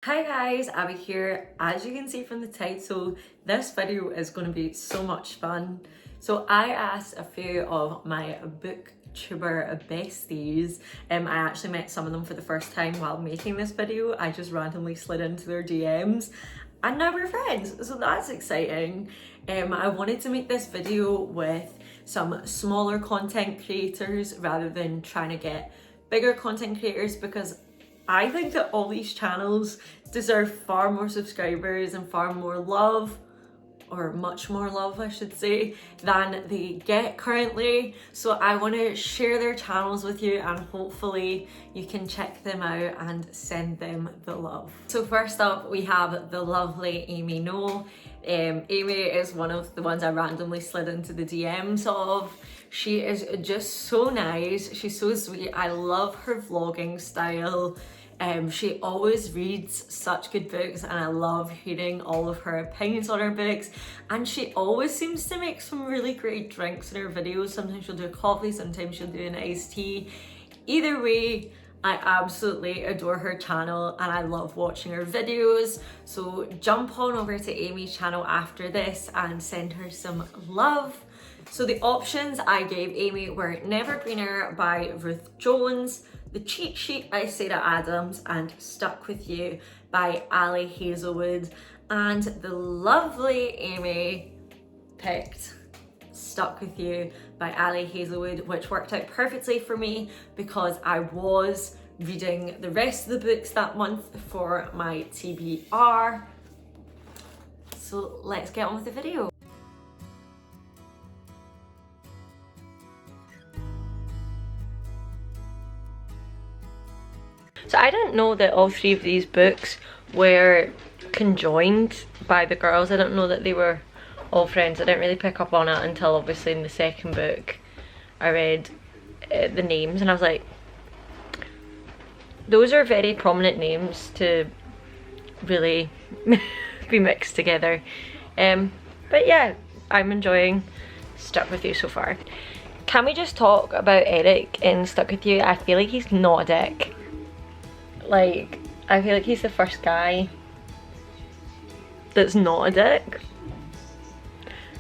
Hi guys, Abby here. As you can see from the title, this video is going to be so much fun. So I asked a few of my booktuber besties. I actually met some of them for the first time while making this video. I just randomly slid into their DMs and now we're friends, so that's exciting. I wanted to make this video with some smaller content creators rather than trying to get bigger content creators, because I think that all these channels deserve far more subscribers and far more love, or much more love I should say, than they get currently. So I want to share their channels with you and hopefully you can check them out and send them the love. So first up we have the lovely Amy No. Amy is one of the ones I randomly slid into the DMs of. She is just so nice, she's so sweet. I love her vlogging style. She always reads such good books and I love hearing all of her opinions on her books, and she always seems to make some really great drinks in her videos. Sometimes she'll do a coffee, sometimes she'll do an iced tea. Either way, I absolutely adore her channel and I love watching her videos. So jump on over to Amy's channel after this and send her some love. So the options I gave Amy were Nevergreener by Ruth Jones, The Cheat Sheet by Sarah Adams, and Stuck With You by Ali Hazelwood. And the lovely Amy picked Stuck With You by Ali Hazelwood, which worked out perfectly for me because I was reading the rest of the books that month for my TBR. So let's get on with the video. So I didn't know that all three of these books were conjoined by the girls. I didn't know that they were all friends. I didn't really pick up on it until obviously in the second book I read the names and I was like, those are very prominent names to really be mixed together. But yeah, I'm enjoying Stuck With You so far. Can we just talk about Eric in Stuck With You? I feel like he's not a dick. Like, I feel like he's the first guy that's not a dick.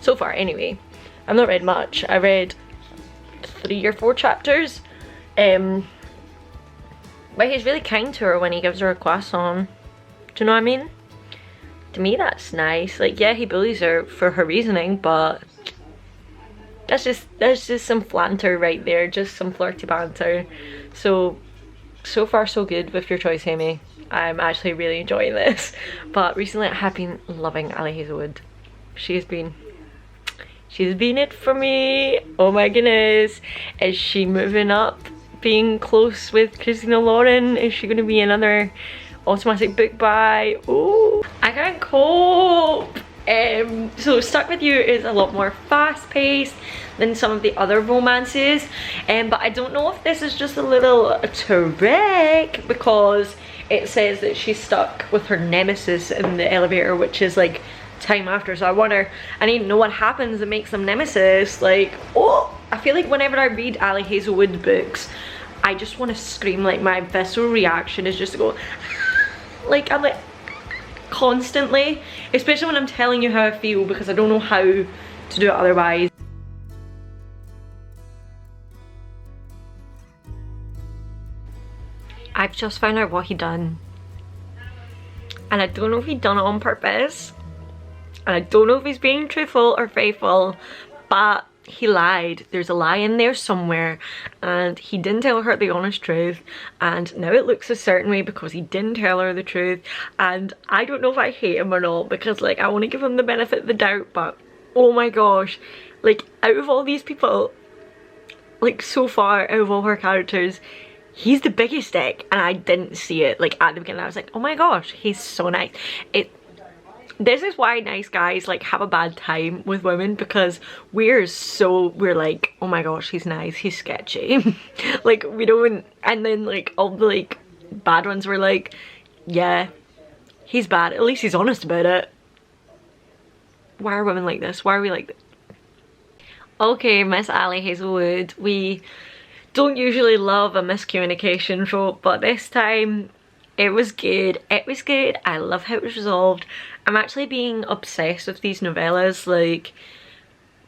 So far, anyway. I've not read much. I read 3 or 4 chapters. But he's really kind to her when he gives her a croissant. Do you know what I mean? To me, that's nice. Like, yeah, he bullies her for her reasoning, but that's just some flanter right there. Just some flirty banter. So far so good with your choice, Amy. I'm actually really enjoying this. But recently I have been loving Ali Hazelwood. She's been it for me. Oh my goodness. Is she moving up, being close with Christina Lauren? Is she going to be another automatic book buy? Oh, I can't cope. So Stuck With You is a lot more fast-paced than some of the other romances, but I don't know if this is just a little trick, because it says that she's stuck with her nemesis in the elevator, which is like time after. So I need to know what happens that makes them nemesis. Like, oh, I feel like whenever I read Ali Hazelwood books, I just want to scream. Like, my visceral reaction is just to go like, I'm like constantly, especially when I'm telling you how I feel, because I don't know how to do it otherwise. I've just found out what he done, and I don't know if he done it on purpose, and I don't know if he's being truthful or faithful, but he lied. There's a lie in there somewhere, and he didn't tell her the honest truth, and now it looks a certain way because he didn't tell her the truth. And I don't know if I hate him or not, because like, I want to give him the benefit of the doubt, but oh my gosh, like, out of all these people, like, so far out of all her characters, he's the biggest dick, and I didn't see it. Like, at the beginning I was like, oh my gosh, he's so nice. This is why nice guys like have a bad time with women, because we're like, oh my gosh, he's nice, he's sketchy. Like, we don't, and then like all the like bad ones were like, yeah, he's bad, at least he's honest about it. Why are women like this? Why are we like this? Okay, Miss Ali Hazelwood, we don't usually love a miscommunication trope, but this time It was good. It was good. I love how it was resolved. I'm actually being obsessed with these novellas. Like,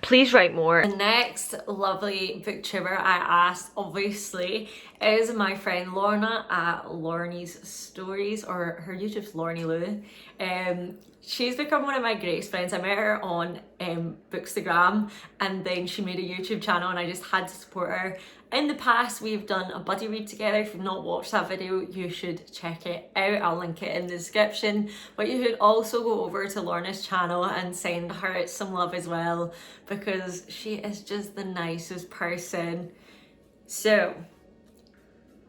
please write more. The next lovely booktuber I asked, obviously, is my friend Lorna at Lorney's Stories, or her YouTube's Lorney Lou. She's become one of my greatest friends. I met her on Bookstagram, and then she made a YouTube channel and I just had to support her. In the past, we've done a buddy read together. If you've not watched that video, you should check it out. I'll link it in the description. But you should also go over to Lorna's channel and send her some love as well, because she is just the nicest person. So,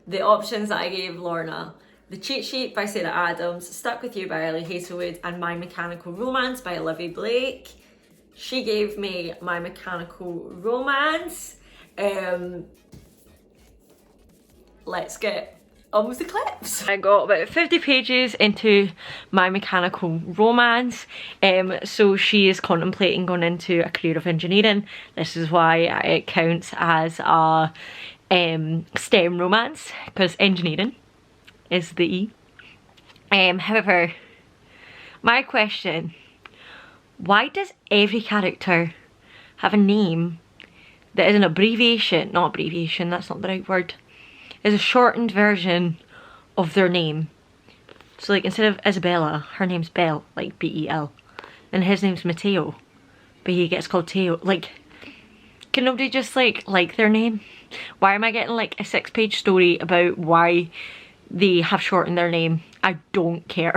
the options that I gave Lorna: The Cheat Sheet by Sarah Adams, Stuck With You by Ellie Hazelwood, and My Mechanical Romance by Olivia Blake. She gave me My Mechanical Romance. Let's get on with the clips. I got about 50 pages into My Mechanical Romance. So she is contemplating going into a career of engineering. This is why it counts as a STEM romance, because engineering is the E. However, my question: why does every character have a name that is an abbreviation? Not abbreviation, that's not the right word. Is a shortened version of their name. So like, instead of Isabella, her name's Belle, like B-E-L. And his name's Matteo, but he gets called Teo. Like, can nobody just like their name? Why am I getting like a 6-page story about why they have shortened their name? I don't care.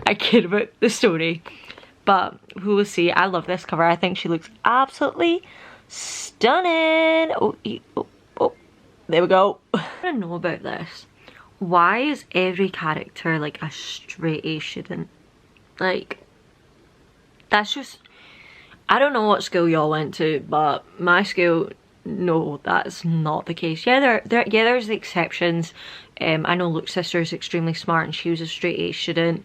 I care about the story. But who will see? I love this cover. I think she looks absolutely stunning. Oh, there we go. I don't know about this. Why is every character like a straight A student? Like, that's just, I don't know what school y'all went to, but my school, no, that's not the case. Yeah, there's the exceptions. I know Luke's sister is extremely smart and she was a straight A student,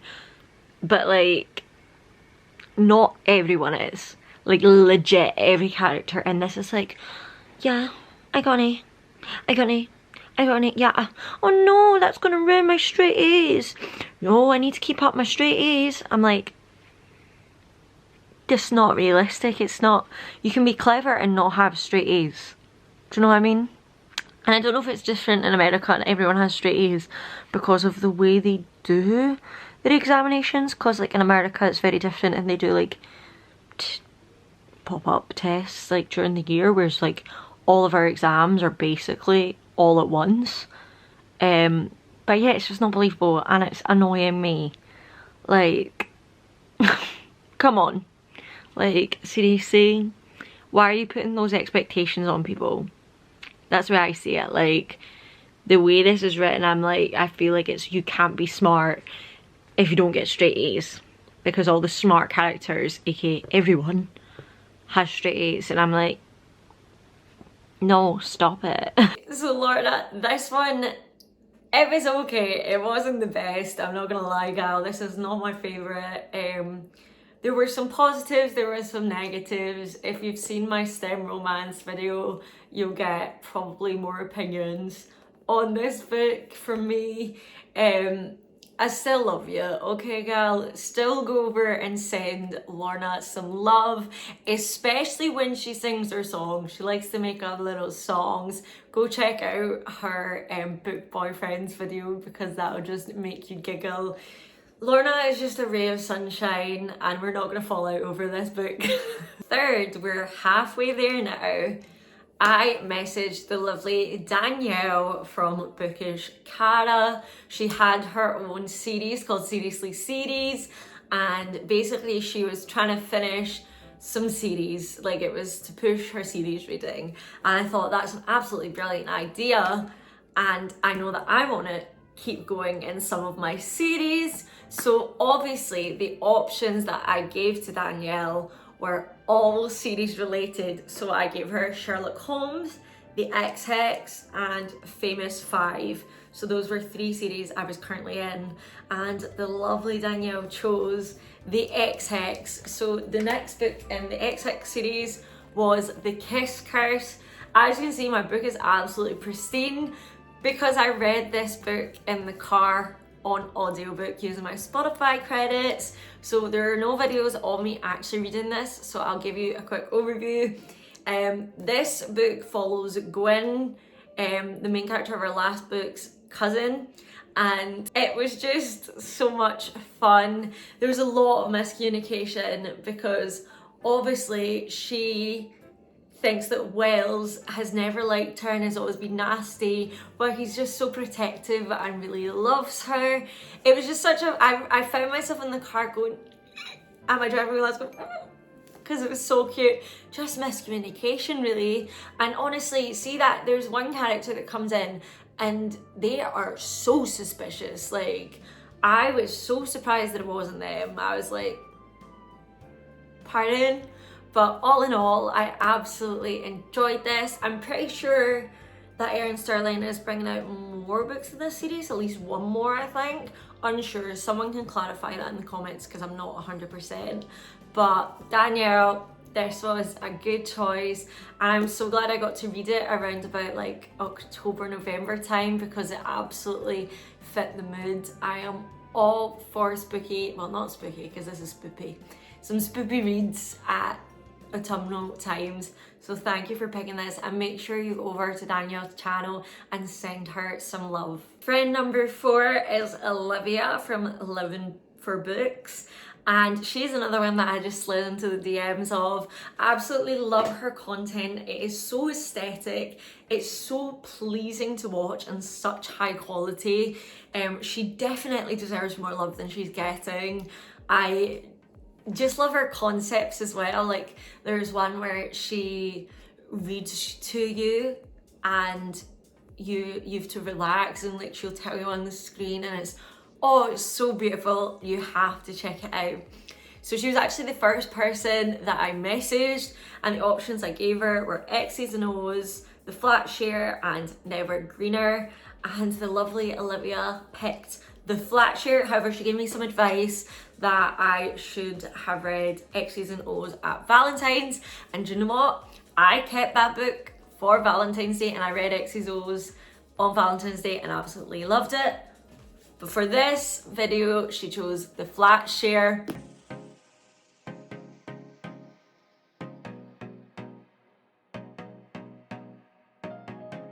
but like, not everyone is. Like, legit, every character in this is like, yeah, I got an A. I got an A, yeah. Oh no, that's gonna ruin my straight A's. No, I need to keep up my straight A's. I'm like, this is not realistic. It's not, you can be clever and not have straight A's. Do you know what I mean? And I don't know if it's different in America and everyone has straight A's because of the way they do their examinations. Because like in America it's very different, and they do like pop-up tests like during the year, whereas like all of our exams are basically all at once. But yeah, it's just not believable and it's annoying me. Like, come on. Like, seriously? Why are you putting those expectations on people? That's the way I see it. Like, the way this is written, I'm like, I feel like it's, you can't be smart if you don't get straight A's. Because all the smart characters, aka everyone, has straight A's. And I'm like, no, stop it. So Lorna, this one, it was okay. It wasn't the best, I'm not gonna lie, gal. This is not my favourite. There were some positives, there were some negatives. If you've seen my STEM romance video, you'll get probably more opinions on this book from me. I still love you, okay gal? Still go over and send Lorna some love, especially when she sings her songs. She likes to make up little songs. Go check out her book boyfriends video, because that'll just make you giggle. Lorna is just a ray of sunshine, and we're not gonna fall out over this book. Third, we're halfway there now. I messaged the lovely Danielle from Bookish Cara. She had her own series called Seriously Series, and basically she was trying to finish some series, like it was to push her series reading. And I thought that's an absolutely brilliant idea, and I know that I want to keep going in some of my series. So obviously the options that I gave to Danielle were all series related. So I gave her Sherlock Holmes, The Ex-Hex, and Famous 5. So those were 3 series I was currently in, and the lovely Danielle chose The Ex-Hex. So the next book in the Ex-Hex series was The Kiss Curse. As you can see, my book is absolutely pristine because I read this book in the car on audiobook using my Spotify credits. So there are no videos of me actually reading this, so I'll give you a quick overview. This book follows Gwyn, the main character of our last book's cousin, and it was just so much fun. There was a lot of miscommunication because obviously she thinks that Wells has never liked her and has always been nasty, but he's just so protective and really loves her. It was just such a, I found myself in the car going, and my driving wheel going, because it was so cute. Just miscommunication really. And honestly, see that there's one character that comes in and they are so suspicious. Like, I was so surprised that it wasn't them. I was like, pardon? But all in all, I absolutely enjoyed this. I'm pretty sure that Erin Sterling is bringing out more books in this series, at least one more, I think. Unsure, someone can clarify that in the comments because I'm not 100%. But Danielle, this was a good choice. And I'm so glad I got to read it around about like October, November time because it absolutely fit the mood. I am all for spooky, well not spooky because this is spoopy, some spoopy reads at autumnal times. So thank you for picking this, and make sure you go over to Danielle's channel and send her some love. Friend number 4 is Olivia from Living for Books, and she's another one that I just slid into the DMs of. Absolutely love her content. It is so aesthetic, it's so pleasing to watch and such high quality. She definitely deserves more love than she's getting. I just love her concepts as well. Like, there's one where she reads to you and you have to relax, and like she'll tell you on the screen, and it's so beautiful. You have to check it out. So she was actually the first person that I messaged, and the options I gave her were X's and O's, the flat share, and Never Greener. And the lovely Olivia picked the flat share. However, she gave me some advice that I should have read X's and O's at Valentine's, and do you know what? I kept that book for Valentine's Day and I read X's O's on Valentine's Day and absolutely loved it. But for this video, she chose the flat share.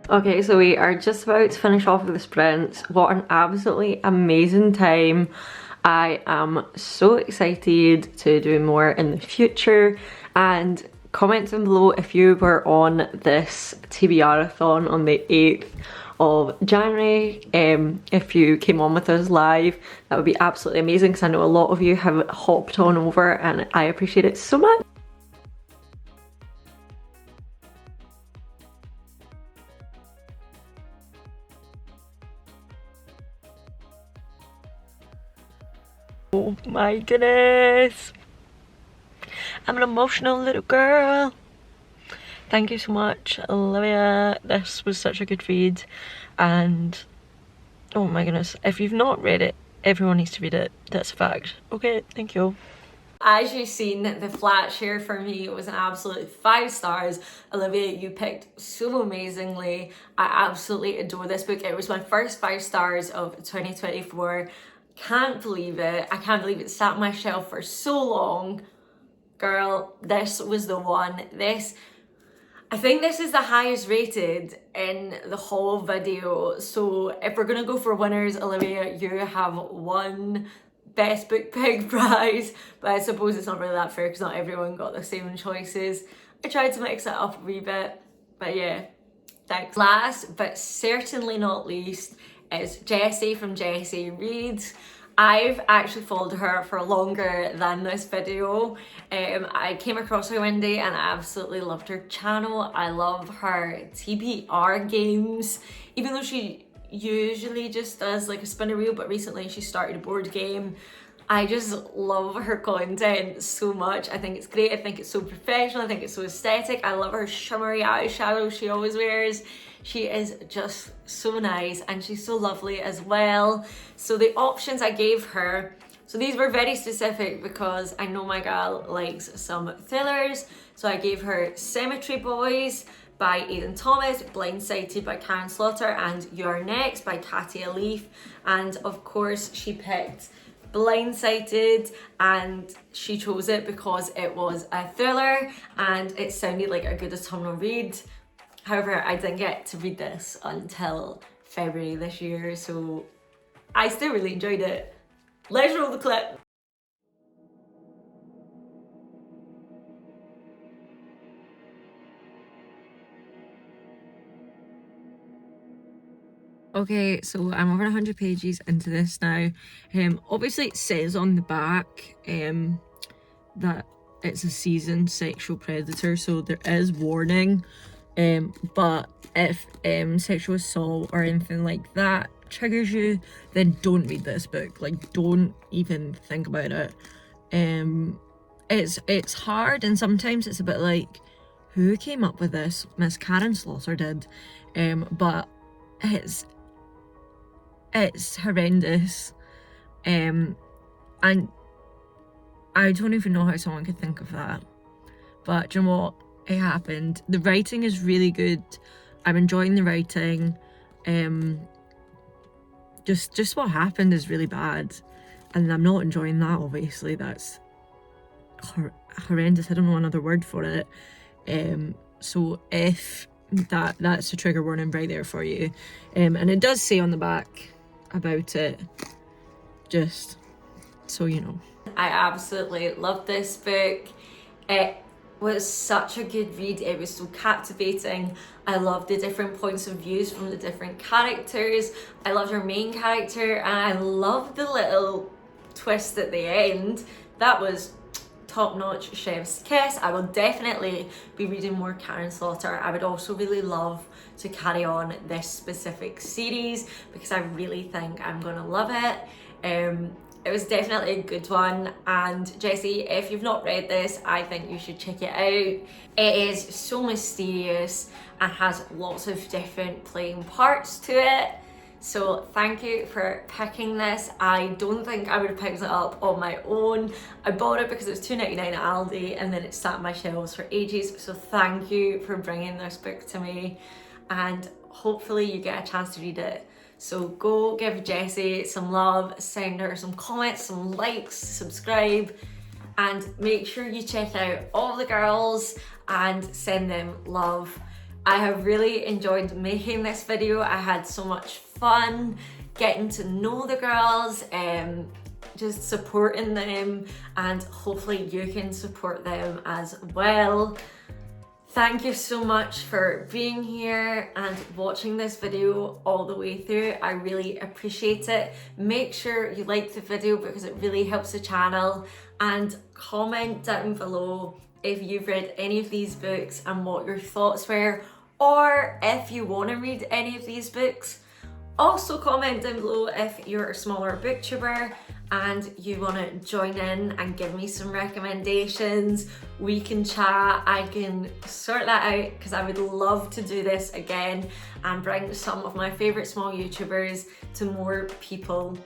Okay, so we are just about to finish off with the sprint. What an absolutely amazing time. I am so excited to do more in the future, and comment down below if you were on this TBR-a-thon on the 8th of January. If you came on with us live, that would be absolutely amazing because I know a lot of you have hopped on over and I appreciate it so much. Oh my goodness, I'm an emotional little girl. Thank you so much, Olivia. This was such a good read, and oh my goodness, if you've not read it, everyone needs to read it. That's a fact. Okay, thank you. As you've seen, the flat share for me was an absolute 5 stars. Olivia, you picked so amazingly. I absolutely adore this book. It was my first 5 stars of 2024. Can't believe it. I can't believe it sat on my shelf for so long. Girl, this was the one. I think this is the highest rated in the whole video. So if we're gonna go for winners, Olivia, you have won best book pick prize. But I suppose it's not really that fair because not everyone got the same choices. I tried to mix it up a wee bit, but yeah, thanks. Last but certainly not least is Jessie from Jessie Reads. I've actually followed her for longer than this video. I came across her one day and I absolutely loved her channel. I love her TBR games, even though she usually just does like a spinner wheel, but recently she started a board game. I just love her content so much. I think it's great. I think it's so professional. I think it's so aesthetic. I love her shimmery eyeshadow she always wears. She is just so nice and she's so lovely as well. So the options I gave her, so these were very specific because I know my gal likes some thrillers. So I gave her Cemetery Boys, by Aidan Thomas, Blindsided by Karen Slaughter, and You're Next by Katia Leaf. And of course she picked Blindsided, and she chose it because it was a thriller and it sounded like a good autumnal read. However, I didn't get to read this until February this year, so I still really enjoyed it. Let's roll the clip. Okay, so I'm over 100 pages into this now. Obviously it says on the back that it's a seasoned sexual predator, so there is warning. But if sexual assault or anything like that triggers you, then don't read this book. Like, don't even think about it. It's hard, and sometimes it's a bit like, who came up with this? Miss Karen Slaughter did. But it's horrendous, and I don't even know how someone could think of that. But do you know what? It happened. The writing is really good. I'm enjoying the writing. Just what happened is really bad, and I'm not enjoying that. Obviously, that's horrendous. I don't know another word for it. So if that's a trigger warning right there for you. And it does say on the back about it, just so you know. I absolutely loved this book. It was such a good read. It was so captivating. I loved the different points of views from the different characters. I loved her main character, and I loved the little twist at the end. That was top-notch, chef's kiss. I will definitely be reading more Karen Slaughter. I would also really love to carry on this specific series because I really think I'm gonna love it. It was definitely a good one, and Jessie, if you've not read this, I think you should check it out. It is so mysterious and has lots of different playing parts to it. So thank you for picking this. I don't think I would have picked it up on my own. I bought it because it was $2.99 at Aldi, and then it sat on my shelves for ages. So thank you for bringing this book to me, and hopefully you get a chance to read it. So go give Jessie some love, send her some comments, some likes, subscribe, and make sure you check out all the girls and send them love. I have really enjoyed making this video. I had so much fun getting to know the girls, just supporting them, and hopefully you can support them as well. Thank you so much for being here and watching this video all the way through. I really appreciate it. Make sure you like the video because it really helps the channel, and comment down below if you've read any of these books and what your thoughts were, or if you want to read any of these books. Also comment down below if you're a smaller booktuber and you want to join in and give me some recommendations. We can chat, I can sort that out, because I would love to do this again and bring some of my favourite small YouTubers to more people.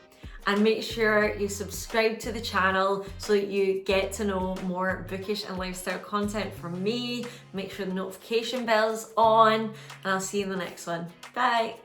And make sure you subscribe to the channel so that you get to know more bookish and lifestyle content from me. Make sure the notification bell's on, and I'll see you in the next one. Bye!